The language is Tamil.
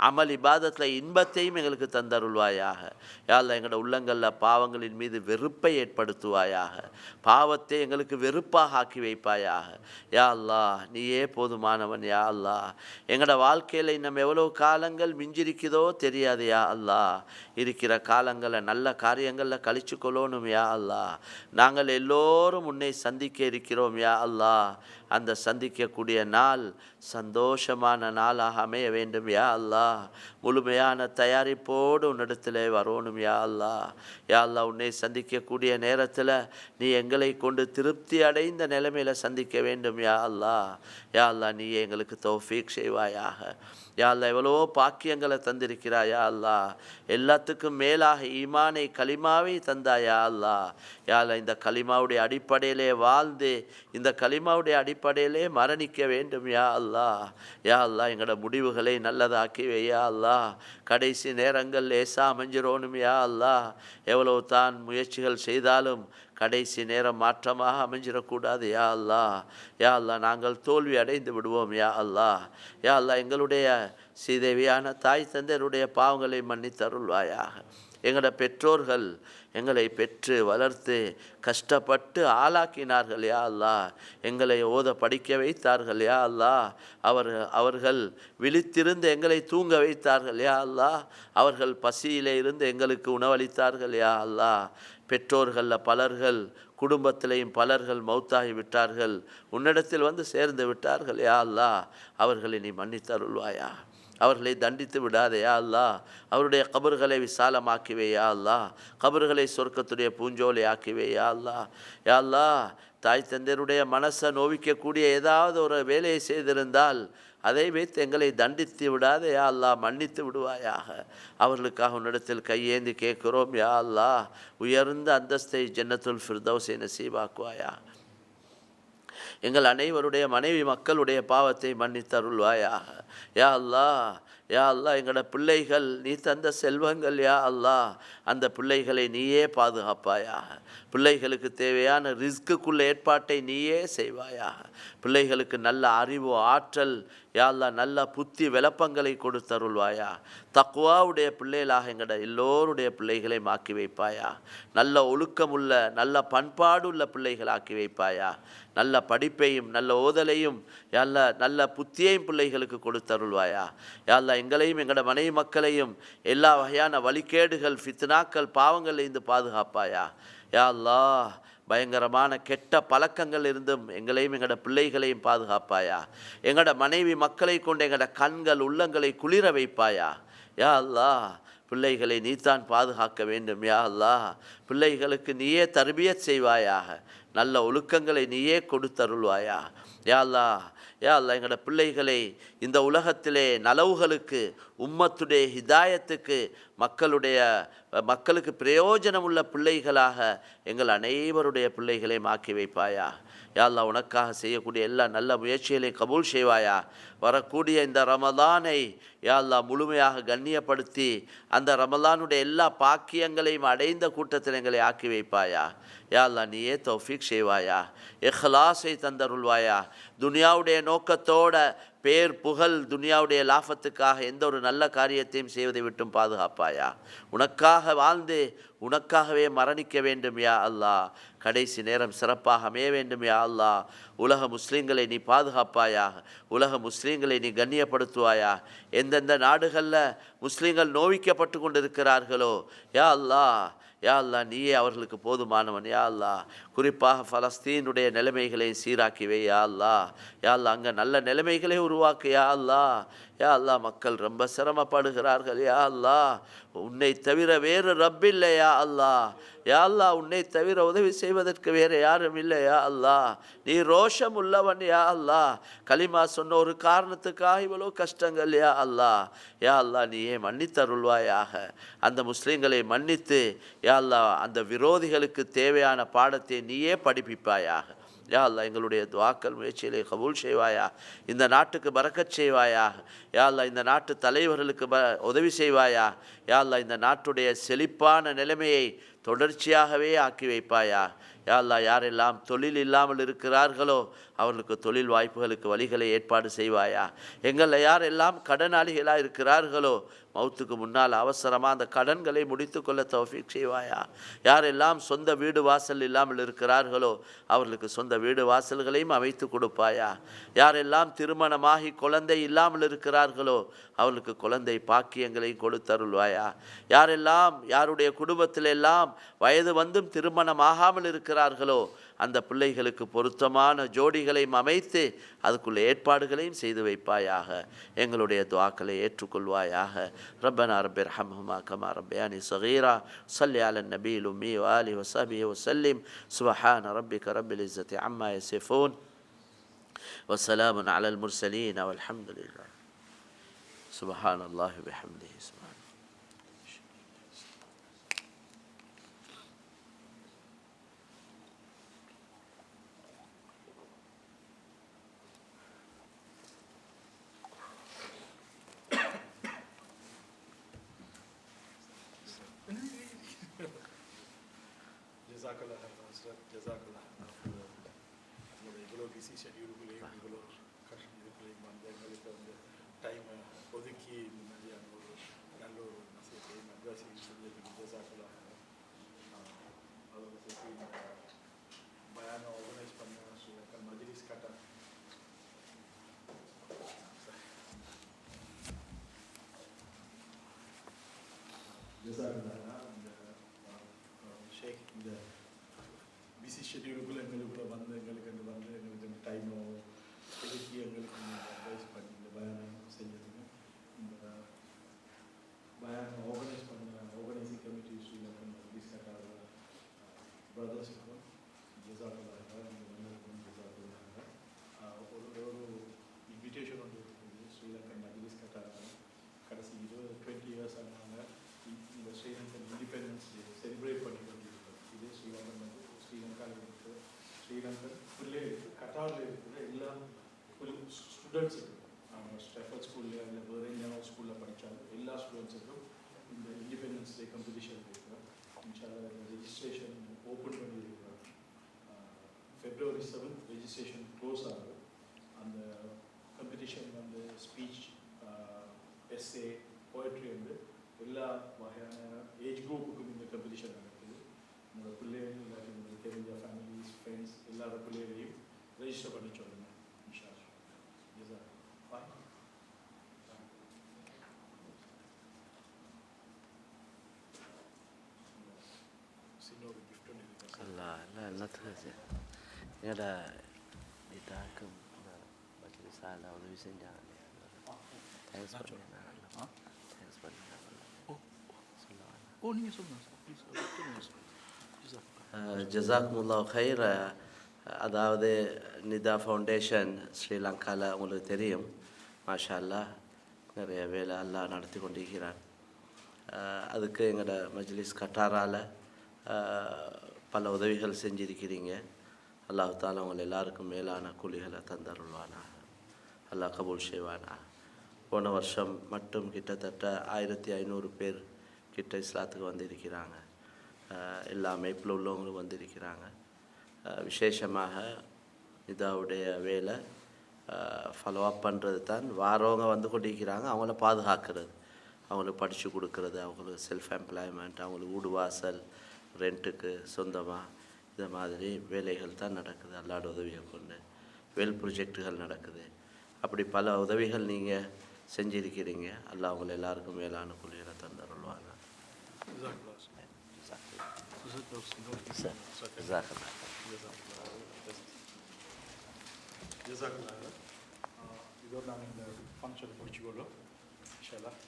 அமல் இபாதத்தில் இன்பத்தையும் எங்களுக்கு தந்தருள்வாயாக. யா அல்லாஹ் எங்களோட உள்ளங்களில் பாவங்களின் மீது வெறுப்பை ஏற்படுத்துவாயாக. பாவத்தை எங்களுக்கு வெறுப்பாக ஆக்கி வைப்பாயாக. யா அல்லாஹ் நீயே போதுமானவன். யா அல்லாஹ் எங்களோட வாழ்க்கையில் இன்னும் எவ்வளோ காலங்கள் மிஞ்சிருக்குதோ தெரியாது. யா அல்லாஹ் இருக்கிற காலங்களை நல்ல காரியங்களில் கழிச்சு கொள்ளணும். யா அல்லாஹ் நாங்கள் எல்லோரும் உன்னை சந்திக்க இருக்கிறோம். யா அல்லாஹ் அந்த சந்திக்கக்கூடிய நாள் சந்தோஷமான நாளாக அமைய வேண்டும். யா அல்லாஹ் முழுமையான தயாரிப்போடு உன்னிடத்தில் வரணும். யா அல்லாஹ் யா அல்லாஹ் உன்னை சந்திக்கக்கூடிய நேரத்தில் நீ எங்களை கொண்டு திருப்தி அடைந்த நிலைமையில் சந்திக்க வேண்டும். யா அல்லாஹ் யா அல்லாஹ் நீ எங்களுக்கு தௌஃபீக் செய்வாயாக. யா அல்லாஹ் எவ்வளோ பாக்கியங்களை தந்திருக்கிறாய். யா அல்லாஹ் எல்லாத்துக்கும் மேலாக ஈமானை கலிமாவை தந்தாயா அல்லாஹ். யா அல்லாஹ் இந்த கலிமாவுடைய அடிப்படையிலே வாழ்ந்து இந்த கலிமாவுடைய அடிப்படையிலே மரணிக்க வேண்டும். யா அல்லாஹ் யா அல்லாஹ் எங்களோட முடிவுகளை நல்லதாக்கி வையா அல்லாஹ். கடைசி நேரங்கள் லேசாக அமைஞ்சிரோனும். யா அல்லாஹ் எவ்வளவு தான் முயற்சிகள் செய்தாலும் கடைசி நேரம் மாற்றமாக அமைஞ்சிடக்கூடாது. யா அல்லாஹ் யா அல்லாஹ் நாங்கள் தோல்வி அடைந்து விடுவோம். யா அல்லாஹ் யா அல்லாஹ் எங்களுடைய சீதேவியான தாய் தந்தையருடைய பாவங்களை மன்னித்தருள்வாயாக. எங்களோட பெற்றோர்கள் எங்களை பெற்று வளர்த்து கஷ்டப்பட்டு ஆளாக்கினார்கள். யா அல்லாஹ் எங்களை ஓத படிக்க வைத்தார்கள். யா அல்லாஹ் அவர்கள் விழித்திருந்து எங்களை தூங்க வைத்தார்கள். யா அல்லாஹ் அவர்கள் பசியிலே இருந்து எங்களுக்கு உணவளித்தார்கள். யா அல்லாஹ் பெற்றோர்களில் பலர்கள் குடும்பத்திலேயும் பலர்கள் மௌத்தாகி விட்டார்கள், உன்னிடத்தில் வந்து சேர்ந்து விட்டார்கள். யா அல்லாஹ் அவர்களை நீ மன்னித்தருள்வாயா. அவர்களை தண்டித்து விடாதே. யா அல்லாஹ் அவருடைய கபர்களை விசாலமாக்கிவே. யா அல்லாஹ் கபர்களை சொர்க்கத்துடைய பூஞ்சோலை ஆக்கிவே. யா அல்லாஹ் யா அல்லாஹ் தாய் தந்தையருடைய மனசை நோவிக்கக்கூடிய ஏதாவது ஒரு வேலையை செய்திருந்தால் அதை வைத்து எங்களை தண்டித்து விடாதே. யா அல்லாஹ் மன்னித்து விடுவாயாக. அவர்களுக்காக உன்னிடத்தில் கையேந்தி கேட்கிறோம். யா அல்லாஹ் உயர்ந்த அந்தஸ்தை ஜன்னத்துல் ஃபிர்தௌஸை நசீபாக்குவாயா. எங்கள் அனைவருடைய மனைவி மக்களுடைய பாவத்தை மன்னித்தருள்வாயாக. யா அல்லாஹ் யா அல்லாஹ் எங்களோட பிள்ளைகள் நீ தந்த செல்வங்கள். யா அல்லாஹ் அந்த பிள்ளைகளை நீயே பாதுகாப்பாயாக. பிள்ளைகளுக்கு தேவையான ரிஸ்க்குள்ள ஏற்பாட்டை நீயே செய்வாயாக. பிள்ளைகளுக்கு நல்ல அறிவு ஆற்றல் யா அல்லாஹ் நல்ல புத்தி விளப்பங்களை கொடுத்தருள்வாயா. தக்வாவுடைய பிள்ளைகளாக எங்களோட எல்லோருடைய பிள்ளைகளை ஆக்கி வைப்பாயா. நல்ல ஒழுக்கமுள்ள நல்ல பண்பாடுள்ள பிள்ளைகள் ஆக்கி வைப்பாயா. நல்ல படிப்பையும் நல்ல ஓதலையும் யாழ்லா நல்ல புத்தியையும் பிள்ளைகளுக்கு கொடுத்தருள்வாயா. யாழ்லா எங்களையும் எங்களோட மனைவி மக்களையும் எல்லா வகையான வழிகேடுகள் ஃபித்னாக்கள் பாவங்கள் இருந்து பாதுகாப்பாயா. யா அல்லாஹ் பயங்கரமான கெட்ட பழக்கங்கள் இருந்தும் எங்களையும் எங்களோட பிள்ளைகளையும் பாதுகாப்பாயா. எங்களோட மனைவி மக்களை கொண்டு எங்களோட கண்கள் உள்ளங்களை குளிர வைப்பாயா. யா அல்லாஹ் பிள்ளைகளை நீத்தான் பாதுகாக்க வேண்டும். யா அல்லாஹ் பிள்ளைகளுக்கு நீயே தர்பியத் செய்வாயாக. நல்ல ஒழுக்கங்களை நீயே கொடுத்தருள்வாயா. யா அல்லாஹ் யா அல்லாஹ் எங்களோட பிள்ளைகளை இந்த உலகத்திலே நலவுகளுக்கு உம்மத்துடைய ஹிதாயத்துக்கு மக்களுக்கு பிரயோஜனம் உள்ள பிள்ளைகளாக எங்கள் அனைவருடைய பிள்ளைகளையும் ஆக்கி வைப்பாயா. யா அல்லாஹ் உனக்காக செய்யக்கூடிய எல்லா நல்ல முயற்சிகளையும் கபூல் செய்வாயா. வரக்கூடிய இந்த ரமலானை யா அல்லாஹ் முழுமையாக கண்ணியப்படுத்தி அந்த ரமலானுடைய எல்லா பாக்கியங்களையும் அடைந்த கூட்டத்தில் எங்களை ஆக்கி வைப்பாயா. யா அல்லாஹ் நீயே தௌஃபீக் செய்வாயா. இஹ்லாஸை தந்தருள்வாயா. துனியாவுடைய நோக்கத்தோட பேர் புகழ் துனியாவுடைய லாபத்துக்காக எந்த ஒரு நல்ல காரியத்தையும் செய்வதை விட்டும் பாதுகாப்பாயா. உனக்காக வாழ்ந்து உனக்காகவே மரணிக்க வேண்டும். யா அல்லாஹ் கடைசி நேரம் சிறப்பாக அமைய வேண்டும். யா அல்லாஹ் உலக முஸ்லீம்களை நீ பாதுகாப்பாயாக. உலக முஸ்லீம்களை நீ கண்ணியப்படுத்துவாயா. எந்தெந்த நாடுகளில் முஸ்லீம்கள் நோவிக்கப்பட்டு கொண்டிருக்கிறார்களோ யா அல்லாஹ் யா அல்லாஹ் நீயே அவர்களுக்கு போதுமானவன். யா அல்லாஹ் குறிப்பாக பலஸ்தீனுடைய நிலைமைகளை சீராக்கிவே. யா அல்லாஹ் யா அல்லாஹ் அங்கே நல்ல நிலைமைகளை உருவாக்கு. யா அல்லாஹ் யா அல்லாஹ் மக்கள் ரொம்ப சிரமப்படுகிறார்கள். யா அல்லாஹ் உன்னை தவிர வேறு ரப்பில்லை. யா அல்லாஹ் யா அல்லாஹ் உன்னை தவிர உதவி செய்வதற்கு வேறு யாரும் இல்லை. யா அல்லாஹ் நீ ரோஷம் உள்ளவன். யா அல்லாஹ் கலிமா சொன்ன ஒரு காரணத்துக்காக இவ்வளோ கஷ்டங்கள். யா அல்லாஹ் யா அல்லாஹ் நீயே மன்னித்தருள்வாயாக. அந்த முஸ்லீம்களை மன்னித்து யா அல்லாஹ் அந்த விரோதிகளுக்கு தேவையான பாடத்தை நீயே படிப்பிப்பாயாக. யா அல்லாஹ் எங்களுடைய துஆக்கள் முயற்சிகளை கபூல் செய்வாயா. இந்த நாட்டுக்கு பரக்கத் செய்வாயா. யா அல்லாஹ் இந்த நாட்டு தலைவர்களுக்கு உதவி செய்வாயா. யா அல்லாஹ் இந்த நாட்டுடைய செழிப்பான நிலைமையை தொடர்ச்சியாகவே ஆக்கி வைப்பாயா. யா அல்லாஹ், யாரெல்லாம் தொழில் இல்லாமல் இருக்கிறார்களோ அவர்களுக்கு தொழில் வாய்ப்புகளுக்கு வழிகளை ஏற்பாடு செய்வாயா. எங்களில் யாரெல்லாம் கடனாளிகளாக இருக்கிறார்களோ மௌத்துக்கு முன்னால் அவசரமாக அந்த கடன்களை முடித்து கொள்ள தௌஃபீக் செய்வாயா. யாரெல்லாம் சொந்த வீடு வாசல் இல்லாமல் இருக்கிறார்களோ அவர்களுக்கு சொந்த வீடு வாசல்களையும் அமைத்து கொடுப்பாயா. யாரெல்லாம் திருமணமாகி குழந்தை இல்லாமல் இருக்கிறார்களோ அவர்களுக்கு குழந்தை பாக்கியங்களையும் கொடுத்தருள்வாயா. யாரெல்லாம் யாருடைய குடும்பத்திலெல்லாம் வயது வந்தும் திருமணம் ஆகாமல் இருக்கிறார்களோ அந்த பிள்ளைகளுக்கு பொருத்தமான ஜோடிகளையும் அமைத்து அதுக்குள்ள ஏற்பாடுகளையும் செய்து வைப்பாயாக. எங்களுடைய துஆக்களை ஏற்றுக்கொள்வாயாக. ரப்பனா ரப்பி இர்ஹம்ஹுமா கமா ரப்பயானி ஸகீரா. ஸல்லி அலன் நபியில் உம்மி வ ஆலிஹி வ ஸஹ்பிஹி வ ஸல்லிம். சுப்ஹான ரப்பிக ரப்பில் இஸ்ஸத்தி அம்மா யசிஃபூன் வ ஸலாமுன் அலல் முர்ஸலீன் வல்ஹம்துலில்லாஹ். சுப்ஹானல்லாஹி வ பிஹம்திஹி. இவ்வளோ பிஸி ஷெட்யூலுக்குள்ளேயும் இவ்வளோ கஷ்டம் இதுக்குள்ளேயும் வந்து எங்களுக்கு வந்து டைமை ஒதுக்கி இந்த மாதிரியான ஒரு நல்ல ஒரு மெசேஜையும் அட்வைஸையும் செஞ்சதுக்கு ஜஸாக்கல்லாஹ். அதோட சேர்த்து இந்த பயானை ஆர்கனைஸ் பண்ண ஸ்ரீலங்கன் மஜ்லிஸ் கட்டா ஜஸாக்கல்லாஹ். இந்த ஷேக் இந்த பிஸி ஷெட்யூலுக்குள்ளே எங்களுக்குள்ள வந்து எங்களுக்கு எங்களுக்கு டைமோ ஒதுக்கி எங்களுக்கு அட்வைஸ் பண்ணி இந்த பயானம் செஞ்சதுங்க. இந்த பயானம் ஆர்கனைசிங் கமிட்டி ஸ்ரீலங்கன் மஜ்லிஸ் கட்டாத பிரதர்ஸுக்கும் ஜஸாக்கல்லாஹ். இந்த மன்னருக்கும் ஜஸாக்கல்லாஹ். ஒரு இன்விடேஷன் ஒன்று இருக்குது ஸ்ரீலங்கன் மஜ்லிஸ் கட்டாத கடைசி 20 இயர்ஸ் ஆனாங்க இந்த ஸ்ரீலங்கன் இண்டிபெண்டன்ஸ் டே செலிப்ரேட் பண்ணி கொண்டிருக்கிறோம். இது ஸ்ரீலங்காவில் இருக்குது. ஸ்ரீலங்கன் பிள்ளைகளுக்கு கட்டாரில் இருக்கிற எல்லா ஸ்டூடெண்ட்ஸுக்கும் ஸ்டெஃபர்ட் ஸ்கூல்லையோ இல்லை வேறு எங்கேயாவது ஸ்கூலில் படித்தாலும் எல்லா ஸ்டூடெண்ட்ஸுக்கும் இந்த இண்டிபெண்டன்ஸ் டே காம்படிஷன் இருக்கிறோம். இன்ஷால்லா ரெஜிஸ்ட்ரேஷன் ஓப்பன் பண்ணியிருக்கிறோம். February 7th ரெஜிஸ்ட்ரேஷன் க்ளோஸ் ஆகுது. அந்த காம்படிஷன் வந்து ஸ்பீச், எஸ்ஏ, போய்ட்ரி வந்து எல்லா வகையான ஏஜ் குரூப்புக்கும் இந்த காம்படிஷன் நடக்குது. உங்களோட பிள்ளைகள் இல்லாட்டி உங்களுக்கு தெரிஞ்ச ஃபேமிலிஸ், ஃப்ரெண்ட்ஸ் எல்லார பிள்ளைகளையும் ரெஜிஸ்டர் பண்ணி சொல்லுங்கள். இன்ஷால்லா. சின்ன ஒரு கிஃப்ட் ஒன்று இருக்கு. எல்லாம் எல்லாத்துக்கும் என்னோட இதாக்கும் இந்த மஜ்லிஸால் உதவி செஞ்சாங்க. தேங்க்ஸ் பண்ணுங்க. தேங்க்ஸ் பண்ணுங்க. நீங்கள் சொல்லுங்கள் சார். ஜஸாக்குமுல்லாஹ் ஹைர். அதாவது நிதா ஃபவுண்டேஷன் ஸ்ரீலங்காவில் உங்களுக்கு தெரியும், மாஷா அல்லாஹ் நிறைய வேலை எல்லாம் நடத்தி கொண்டிருக்கிறார். அதுக்கு எங்களோட மஜ்லிஸ் கட்டாரால் பல உதவிகள் செஞ்சிருக்கிறீங்க. அல்லாஹ் தாலா உங்கள் எல்லாருக்கும் மேலான கூலிகளை தந்தருள்வானா, அல்லாஹ் கபூல் செய்வானா. போன வருஷம் மட்டும் கிட்டத்தட்ட 1500 பேர் கிட்ட இஸ்லாத்துக்கு வந்திருக்கிறாங்க. எல்லா அமைப்பில் உள்ளவங்களும் வந்திருக்கிறாங்க. விசேஷமாக இதாவுடைய வேலை ஃபாலோ அப் பண்ணுறது தான். வாரவங்க வந்து கொண்டிருக்கிறாங்க, அவங்கள பாதுகாக்கிறது, அவங்களுக்கு படித்து கொடுக்கறது, அவங்களுக்கு செல்ஃப் எம்ப்ளாய்மெண்ட், அவங்களுக்கு வீடு வாசல் ரெண்ட்டுக்கு சொந்தமாக இந்த மாதிரி வேலைகள் தான் நடக்குது. அல்லாட உதவியை கொண்டு வெல் ப்ரொஜெக்டுகள் நடக்குது. அப்படி பல உதவிகள் நீங்கள் செஞ்சிருக்கிறீங்க. அல்லாஹ் அவங்களை எல்லாருக்கும் மேலான கூலிகளை தந்தருள்வாங்க. இதோடு நாங்கள் இந்த ஃபங்க்ஷன் முடிச்சுக்கொள்ளும். இன்ஷா அல்லாஹ்.